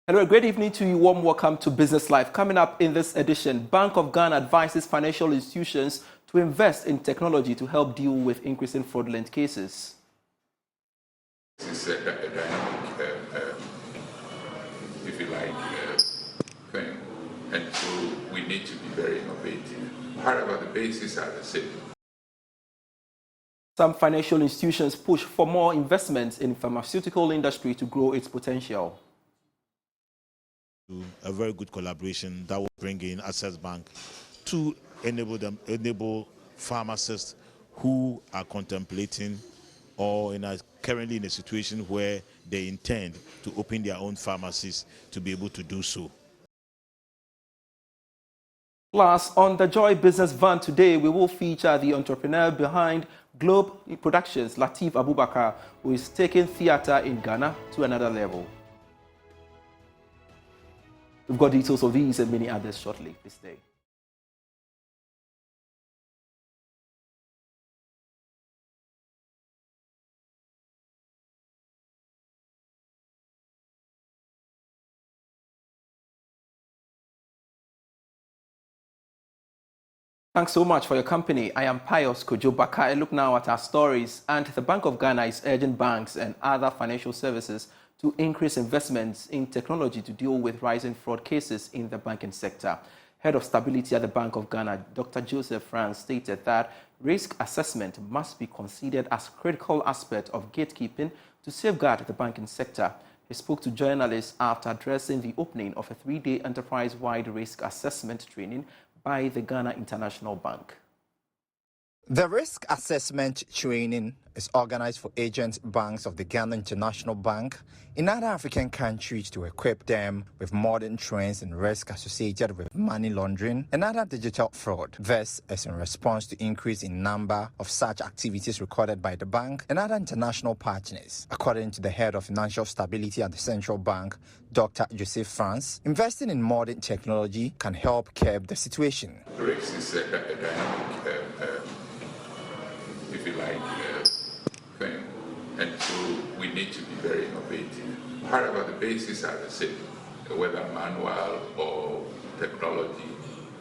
Hello, a great evening to you. Warm welcome to Business Life. Coming up in this edition, Bank of Ghana advises financial institutions to invest in technology to help deal with increasing fraudulent cases. This is a dynamic, if you like, thing, and so we need to be very innovative. However, the bases are the same. Some financial institutions push for more investments in the pharmaceutical industry to grow its potential. A very good collaboration that will bring in Access Bank to enable pharmacists who are contemplating or currently in a situation where they intend to open their own pharmacies to be able to do so. Plus, on the Joy Business Van today, we will feature the entrepreneur behind Globe Productions, Lateef Abubakar, who is taking theatre in Ghana to another level. We've got details of these and many others shortly. Please stay. Thanks so much for your company. I am Pius Kojo Baka. Look now at our stories. And the Bank of Ghana is urging banks and other financial services to increase investments in technology to deal with rising fraud cases in the banking sector. Head of Stability at the Bank of Ghana, Dr. Joseph France, stated that risk assessment must be considered as a critical aspect of gatekeeping to safeguard the banking sector. He spoke to journalists after addressing the opening of a 3-day enterprise-wide risk assessment training by the Ghana International Bank. The risk assessment training is organized for agent banks of the Ghana International Bank in other African countries to equip them with modern trends and risk associated with money laundering and other digital fraud. This is in response to increase in number of such activities recorded by the bank and other international partners. According to the head of financial stability at the central bank, Dr. Joseph France, investing in modern technology can help curb the situation. Risk is a dynamic, if you like, thing, and so we need to be very innovative. However, the bases are the same, whether manual or technology.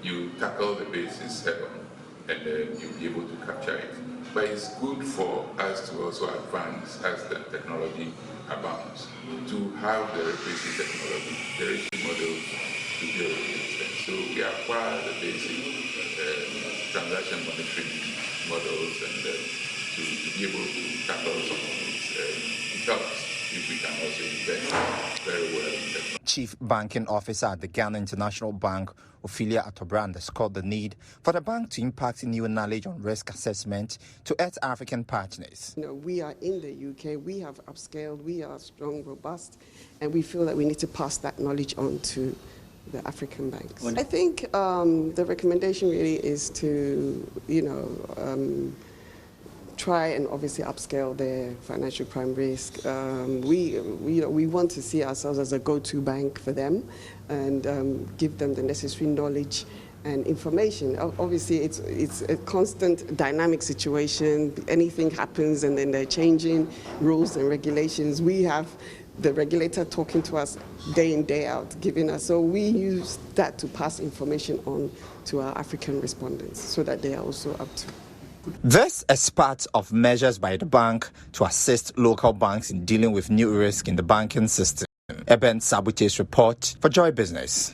You tackle the basis head-on, and then you'll be able to capture it. But it's good for us to also advance as the technology abounds, to have the requisite technology, the requisite models to deal with it. So we acquire the basic transaction monitoring models and to be able to tackle some of these. It helps if we can also invest very well in technology. Chief Banking Officer at the Ghana International Bank, Ophelia Atobra, underscored the need for the bank to impact new knowledge on risk assessment to its African partners. We are in the UK, we have upscaled, we are strong, robust, and we feel that we need to pass that knowledge on to the African banks. I think the recommendation really is to, try and obviously upscale their financial crime risk. We want to see ourselves as a go-to bank for them and give them the necessary knowledge and information. Obviously, it's a constant dynamic situation. Anything happens and then they're changing rules and regulations. We have the regulator talking to us day in, day out, giving us. So we use that to pass information on to our African respondents so that they are also up to. This is part of measures by the bank to assist local banks in dealing with new risk in the banking system. Eben Sabute's report for Joy Business.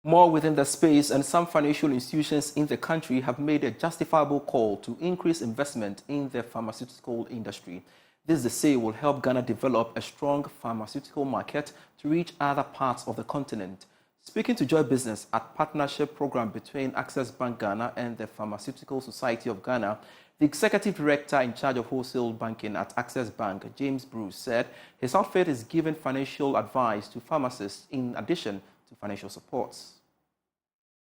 More within the space, and some financial institutions in the country have made a justifiable call to increase investment in the pharmaceutical industry. This, they say, will help Ghana develop a strong pharmaceutical market to reach other parts of the continent. Speaking to Joy Business at partnership program between Access Bank Ghana and the Pharmaceutical Society of Ghana, the executive director in charge of wholesale banking at Access Bank, James Bruce, said his outfit is giving financial advice to pharmacists in addition to financial supports.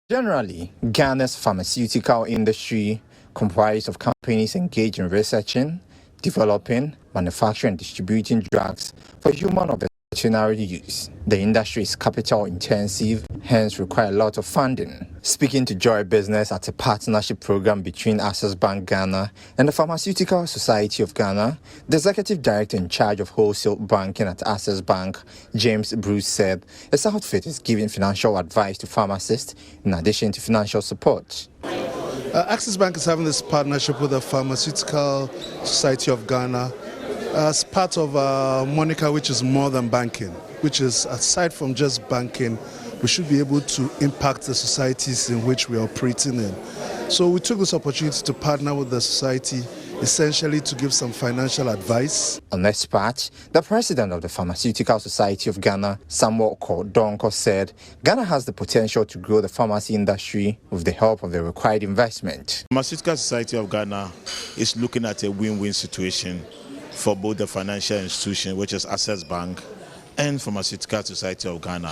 Generally, Ghana's pharmaceutical industry comprises of companies engaged in researching, developing, manufacturing and distributing drugs for human or Veterinary use. The industry is capital intensive, hence require a lot of funding. Speaking to Joy Business at a partnership program between Access Bank Ghana and the Pharmaceutical Society of Ghana, the executive director in charge of wholesale banking at Access Bank, James Bruce, said his outfit is giving financial advice to pharmacists in addition to financial support. Access Bank is having this partnership with the Pharmaceutical Society of Ghana as part of Monica, which is more than banking, which is aside from just banking, we should be able to impact the societies in which we are operating in. So we took this opportunity to partner with the society, essentially to give some financial advice. On this part, the president of the Pharmaceutical Society of Ghana, Samuel Kodonko, said Ghana has the potential to grow the pharmacy industry with the help of the required investment. The Pharmaceutical Society of Ghana is looking at a win-win situation for both the financial institution, which is Access Bank, and Pharmaceutical Society of Ghana,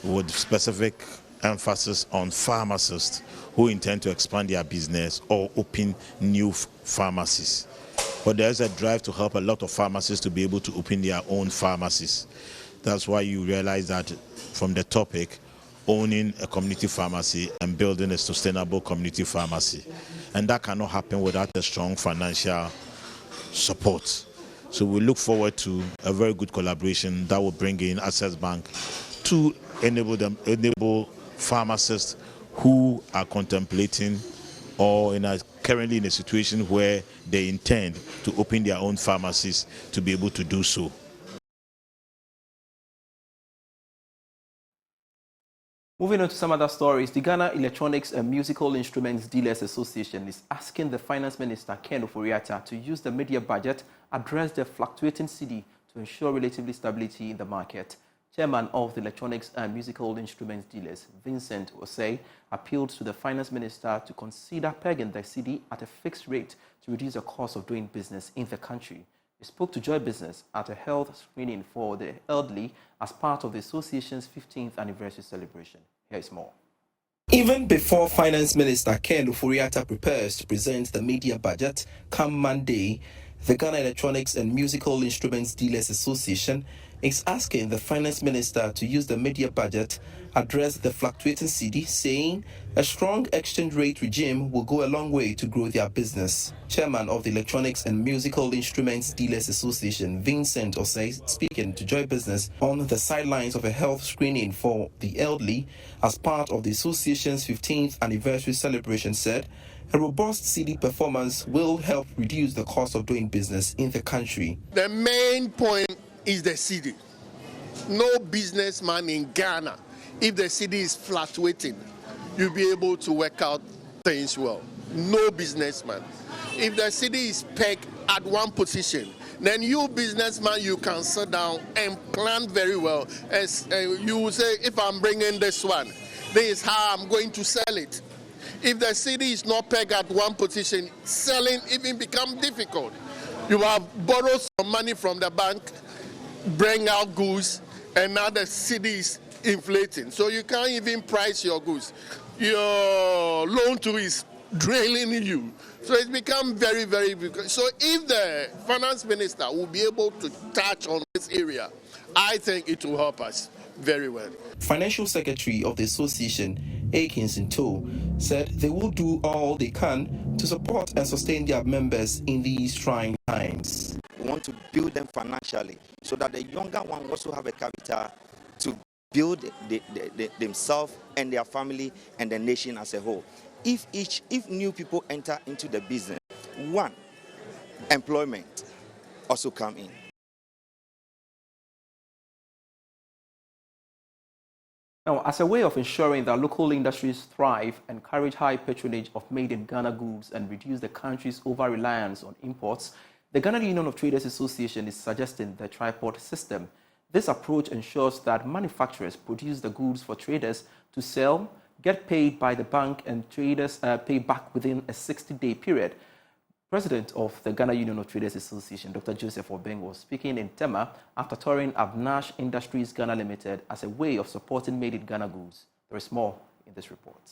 with specific emphasis on pharmacists who intend to expand their business or open new pharmacies. But there's a drive to help a lot of pharmacists to be able to open their own pharmacies. That's why you realize that from the topic, owning a community pharmacy and building a sustainable community pharmacy. And that cannot happen without a strong financial support. So we look forward to a very good collaboration that will bring in Access Bank to enable pharmacists who are contemplating or currently in a situation where they intend to open their own pharmacies to be able to do so. Moving on to some other stories, the Ghana Electronics and Musical Instruments Dealers Association is asking the Finance Minister, Ken Ofori-Atta, to use the media budget, address the fluctuating cedi to ensure relative stability in the market. Chairman of the Electronics and Musical Instruments Dealers, Vincent Osei, appealed to the Finance Minister to consider pegging the cedi at a fixed rate to reduce the cost of doing business in the country. He spoke to Joy Business at a health screening for the elderly as part of the association's 15th anniversary celebration. Here is more. Even before Finance Minister Ken Ofori-Atta prepares to present the media budget come Monday, the Ghana Electronics and Musical Instruments Dealers Association is asking the Finance Minister to use the media budget, address the fluctuating cedi, saying a strong exchange rate regime will go a long way to grow their business. Chairman of the Electronics and Musical Instruments Dealers Association, Vincent Osei, speaking to Joy Business on the sidelines of a health screening for the elderly as part of the association's 15th anniversary celebration, said a robust cedi performance will help reduce the cost of doing business in the country. The main point is the cedi. No businessman in Ghana, if the cedi is fluctuating, you'll be able to work out things well. No businessman. If the cedi is pegged at one position, then you businessman, you can sit down and plan very well. As you will say, if I'm bringing this one, this is how I'm going to sell it. If the cedi is not pegged at one position, selling even becomes difficult. You have borrowed some money from the bank, bring out goods, and now the cedi is inflating. So you can't even price your goods. Your loan to is draining you. So it's become very, very big. So if the finance minister will be able to touch on this area, I think it will help us very well. Financial Secretary of the Association, Akins Into, said they will do all they can to support and sustain their members in these trying times. We want to build them financially so that the younger one also have a capital to build themselves and their family and the nation as a whole. If new people enter into the business, one, employment also come in. Now, as a way of ensuring that local industries thrive, encourage high patronage of made-in-Ghana goods and reduce the country's over-reliance on imports, the Ghana Union of Traders Association is suggesting the tripod system. This approach ensures that manufacturers produce the goods for traders to sell, get paid by the bank, and traders pay back within a 60-day period. President of the Ghana Union of Traders Association, Dr. Joseph Obeng, was speaking in Tema after touring Avnash Industries Ghana Limited as a way of supporting made-in-Ghana goods. There is more in this report.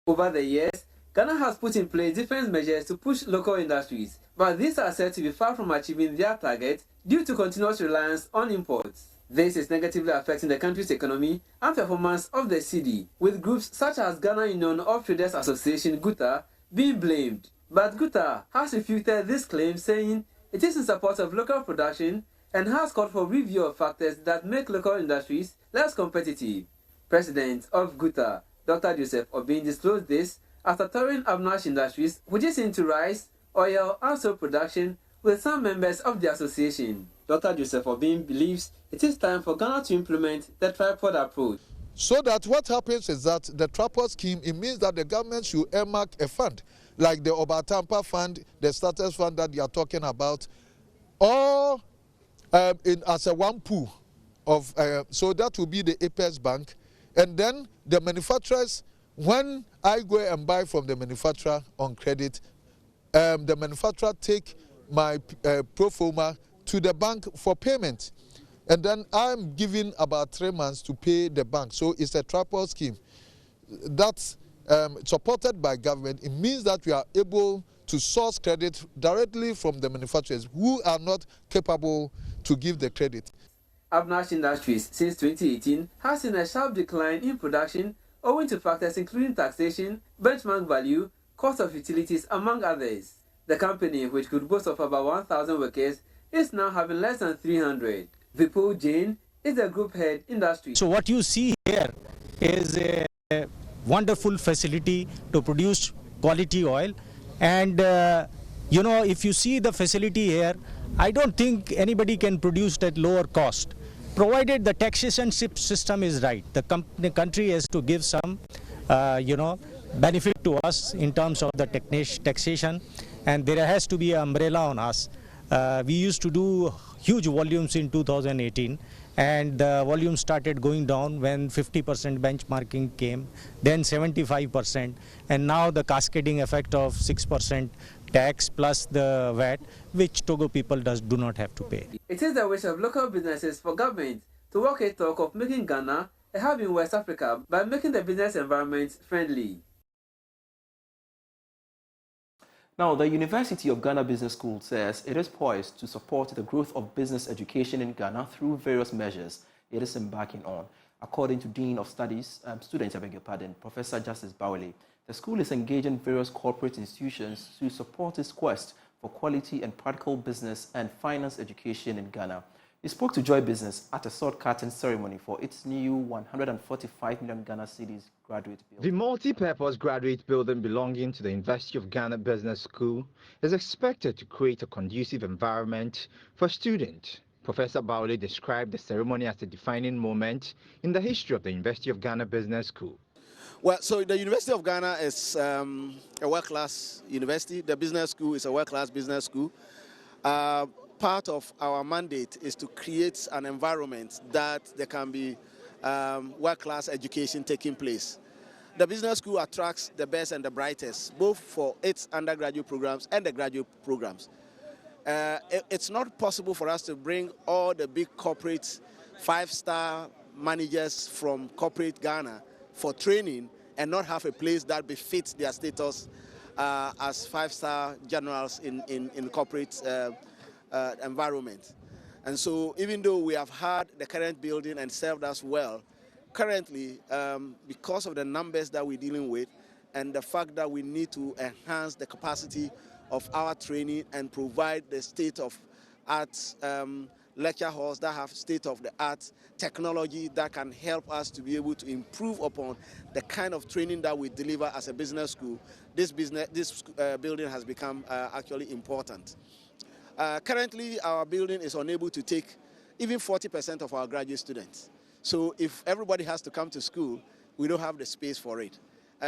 Over the years, Ghana has put in place different measures to push local industries, but these are said to be far from achieving their target due to continuous reliance on imports. This is negatively affecting the country's economy and performance of the cedi, with groups such as Ghana Union of Traders Association GUTA being blamed. But GUTA has refuted this claim, saying it is in support of local production and has called for review of factors that make local industries less competitive. President of GUTA, Dr. Joseph Obin, disclosed this after touring Abnash Industries, which is into rice, oil, and soap production, with some members of the association. Dr. Joseph Obin believes it is time for Ghana to implement the tripod approach. So that what happens is that the tripod scheme, it means that the government should earmark a fund, like the Obatampa fund, the status fund that you are talking about, or as a one pool of, so that will be the Apex Bank, and then the manufacturers, when I go and buy from the manufacturer on credit, the manufacturer take my pro forma to the bank for payment, and then I'm given about 3 months to pay the bank. So it's a tripod scheme that's supported by government. It means that we are able to source credit directly from the manufacturers who are not capable to give the credit. Abnash Industries, since 2018, has seen a sharp decline in production owing to factors including taxation, benchmark value, cost of utilities, among others. The company, which could boast of about 1,000 workers, is now having less than 300. Vipul Jain is the group head industry. So what you see here is a wonderful facility to produce quality oil, and if you see the facility here, I don't think anybody can produce at lower cost, provided the taxation system is right. The country has to give some benefit to us in terms of the taxation, and there has to be an umbrella on us. We used to do huge volumes in 2018, and the volume started going down when 50% benchmarking came, then 75%, and now the cascading effect of 6% tax plus the VAT, which Togo people do not have to pay. It is the wish of local businesses for government to walk a talk of making Ghana a hub in West Africa by making the business environment friendly. Now, the University of Ghana Business School says it is poised to support the growth of business education in Ghana through various measures it is embarking on. According to Dean of Students, Professor Justice Bawele, the school is engaging various corporate institutions to support its quest for quality and practical business and finance education in Ghana. He spoke to Joy Business at a sword curtain ceremony for its new 145 million Ghana cedis graduate building. The multi-purpose graduate building belonging to the University of Ghana Business School is expected to create a conducive environment for students. Professor Bawele described the ceremony as a defining moment in the history of the University of Ghana Business School. Well, so the University of Ghana is a world-class university. The business school is a world-class business school. Part of our mandate is to create an environment that there can be world-class education taking place. The business school attracts the best and the brightest, both for its undergraduate programs and the graduate programs. It's not possible for us to bring all the big corporate 5-star managers from corporate Ghana for training and not have a place that befits their status as 5-star generals in corporate environment. And so even though we have had the current building and served us well, currently, because of the numbers that we're dealing with and the fact that we need to enhance the capacity of our training and provide the state-of-art lecture halls that have state-of-the-art technology that can help us to be able to improve upon the kind of training that we deliver as a business school, this building has become actually important. Currently, our building is unable to take even 40% of our graduate students. So if everybody has to come to school, we don't have the space for it.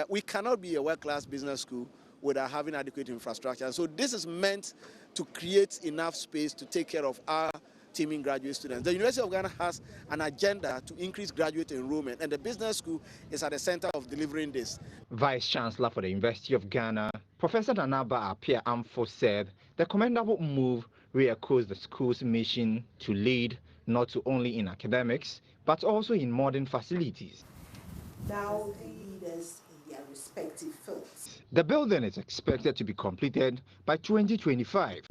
We cannot be a world-class business school without having adequate infrastructure. So this is meant to create enough space to take care of our teaming graduate students. The University of Ghana has an agenda to increase graduate enrollment, and the business school is at the center of delivering this. Vice Chancellor for the University of Ghana, Professor Nanaba Apia Amfo, said the commendable move reechoes the school's mission to lead not only in academics, but also in modern facilities. Now leaders in their respective fields. The building is expected to be completed by 2025.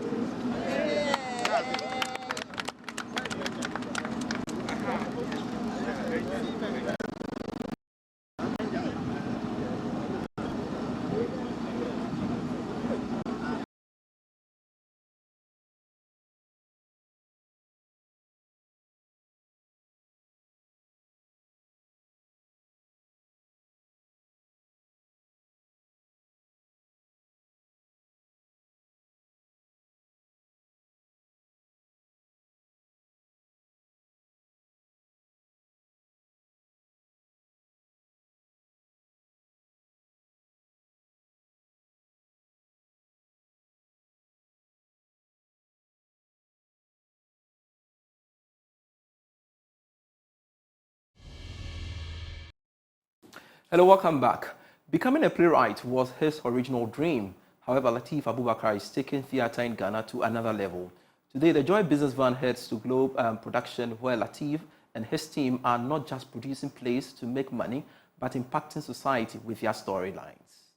Hello, welcome back. Becoming a playwright was his original dream. However, Lateef Abubakar is taking theatre in Ghana to another level. Today, the Joy Business Van heads to Globe Production, where Lateef and his team are not just producing plays to make money, but impacting society with their storylines.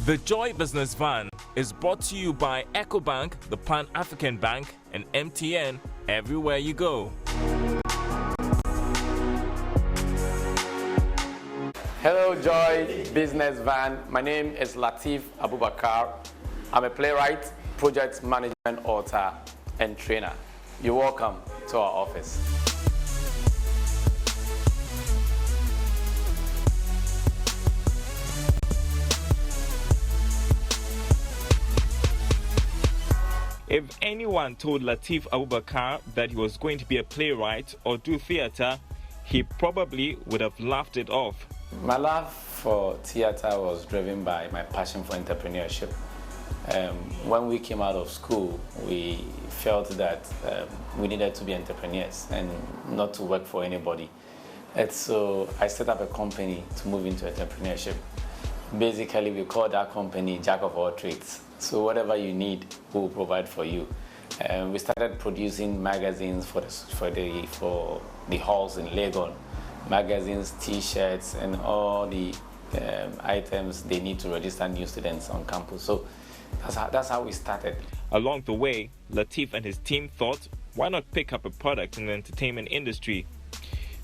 The Joy Business Van is brought to you by EcoBank, the Pan-African Bank, and MTN, everywhere you go. Hello, Joy Business Van. My name is Lateef Abubakar. I'm a playwright, project management author, and trainer. You're welcome to our office. If anyone told Lateef Abubakar that he was going to be a playwright or do theatre, he probably would have laughed it off. My love for theatre was driven by my passion for entrepreneurship. When we came out of school, we felt that we needed to be entrepreneurs and not to work for anybody. And so I set up a company to move into entrepreneurship. Basically, we call that company Jack of all trades. So whatever you need, we will provide for you. We started producing magazines for the halls in Legon. Magazines, T-shirts, and all the items they need to register new students on campus. So that's how we started. Along the way, Lateef and his team thought, why not pick up a product in the entertainment industry?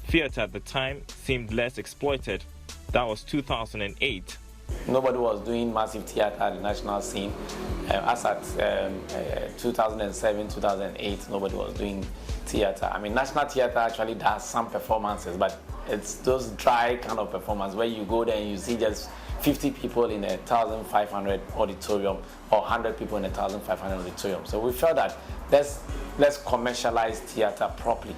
Theatre at the time seemed less exploited. That was 2008. Nobody was doing massive theatre at the national scene. As at 2007, 2008, nobody was doing theatre. I mean, national theatre actually does some performances, but it's those dry kind of performance where you go there and you see just 50 people in a 1,500 auditorium or 100 people in a 1,500 auditorium. So we felt that let's commercialize theatre properly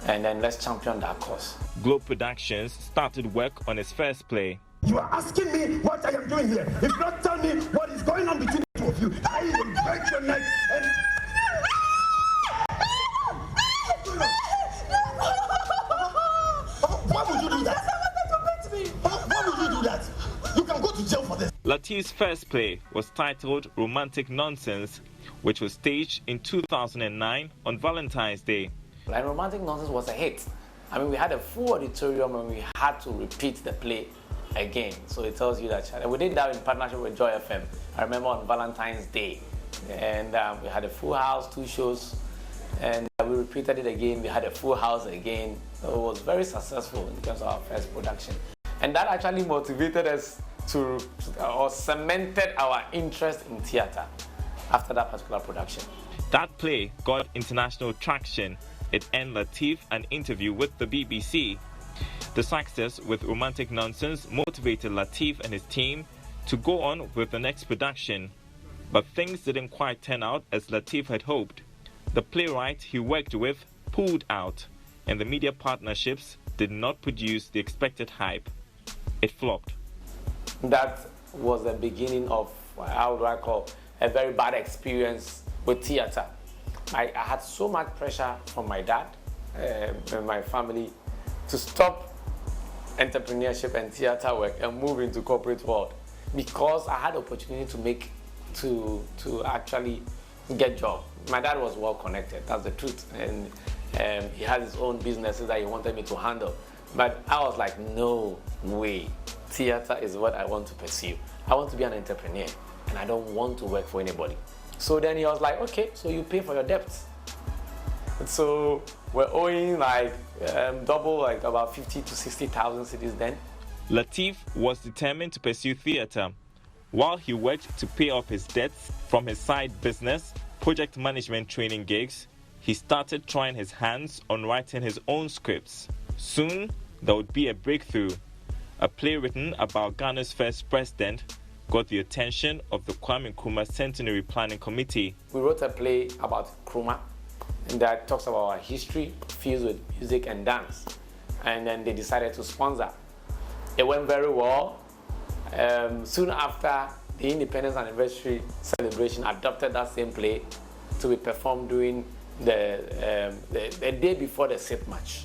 and then let's champion that cause. Globe Productions started work on his first play. You are asking me what I am doing here. If you don't tell me what is going on between the two of you, I will break your neck and... Why would you do that? Why would you do that? You can go to jail for this. Lateef's first play was titled Romantic Nonsense, which was staged in 2009 on Valentine's Day. And Romantic Nonsense was a hit. I mean, we had a full auditorium and we had to repeat the play again. So it tells you that we did that in partnership with Joy FM. I remember on Valentine's Day. And we had a full house, 2 shows. And we repeated it again. We had a full house again. So it was very successful in terms of our first production. And that actually motivated us or cemented our interest in theatre after that particular production. That play got international traction. It earned Lateef an interview with the BBC. The success with Romantic Nonsense motivated Lateef and his team to go on with the next production. But things didn't quite turn out as Lateef had hoped. The playwright he worked with pulled out, and the media partnerships did not produce the expected hype. It flopped. That was the beginning of, how do I call, a very bad experience with theatre. I had so much pressure from my dad and my family to stop entrepreneurship and theatre work and move into corporate world because I had opportunity to actually get job. My dad was well connected, that's the truth, and he had his own businesses that he wanted me to handle. But I was like, no way, theatre is what I want to pursue. I want to be an entrepreneur and I don't want to work for anybody. So then he was like, okay, so you pay for your debts. And so we're owing like double, like about 50 to 60,000 cedis then. Lateef was determined to pursue theatre. While he worked to pay off his debts from his side business, project management training gigs, he started trying his hands on writing his own scripts. Soon, there would be a breakthrough. A play written about Ghana's first president got the attention of the Kwame Nkrumah Centenary Planning Committee. We wrote a play about Nkrumah that talks about our history, fused with music and dance. And then they decided to sponsor. It went very well. Soon after, the Independence Anniversary celebration adopted that same play to be performed during the day before the Sit March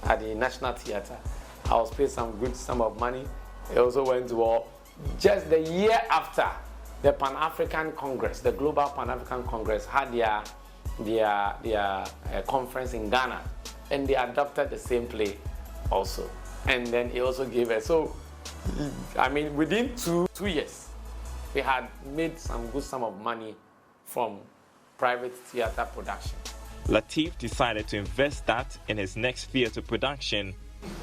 at the National Theatre. I was paid some good sum of money. I also went to war. Just the year after, the Pan-African Congress, the Global Pan-African Congress, had their conference in Ghana, and they adopted the same play also. And then he also gave us. So, I mean, within two years, we had made some good sum of money from private theater production. Lateef decided to invest that in his next theater production.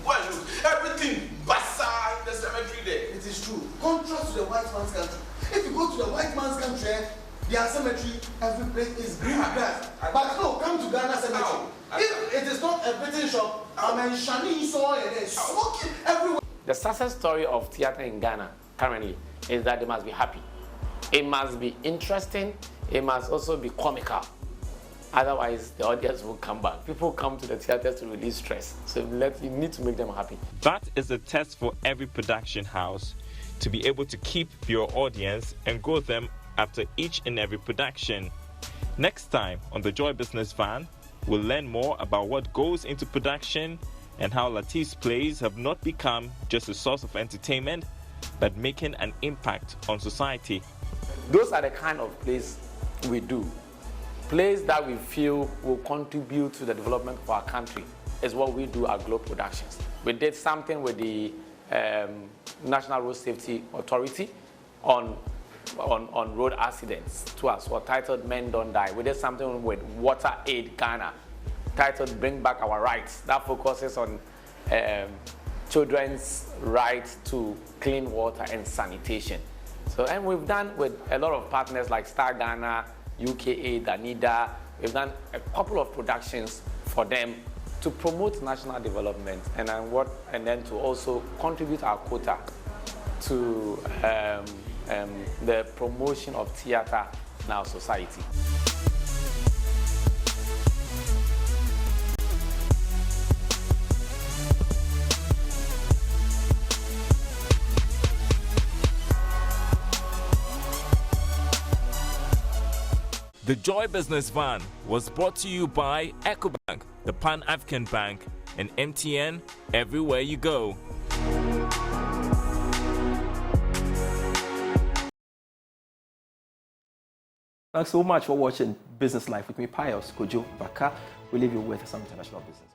Well, look, everything bazaar in the cemetery there. It is true. Contrast to the white man's country. If you go to the white man's country, their cemetery, every place is green grass. But no, come to Ghana cemetery. If it is not a betting shop, I'm in Shani soil and there's smoking everywhere. The success story of theater in Ghana currently is that they must be happy. It must be interesting. It must also be comical. Otherwise, the audience will come back. People come to the theaters to release stress. So you need to make them happy. That is the test for every production house, to be able to keep your audience and grow them after each and every production. Next time on the Joy Business Van, we'll learn more about what goes into production and how Lateef's plays have not become just a source of entertainment, but making an impact on society. Those are the kind of plays we do. Plays that we feel will contribute to the development of our country is what we do at Globe Productions. We did something with the National Road Safety Authority on road accidents to us, titled Men Don't Die. We did something with Water Aid Ghana, titled Bring Back Our Rights, that focuses on children's right to clean water and sanitation. So, and we've done with a lot of partners like Star Ghana, UKA, Danida. We've done a couple of productions for them to promote national development and then to also contribute our quota to the promotion of theater in our society. The Joy Business Van was brought to you by EcoBank, the Pan-African Bank, and MTN everywhere you go. Thanks so much for watching Business Life with me, Pius Kojo Baka. We leave you with some international business.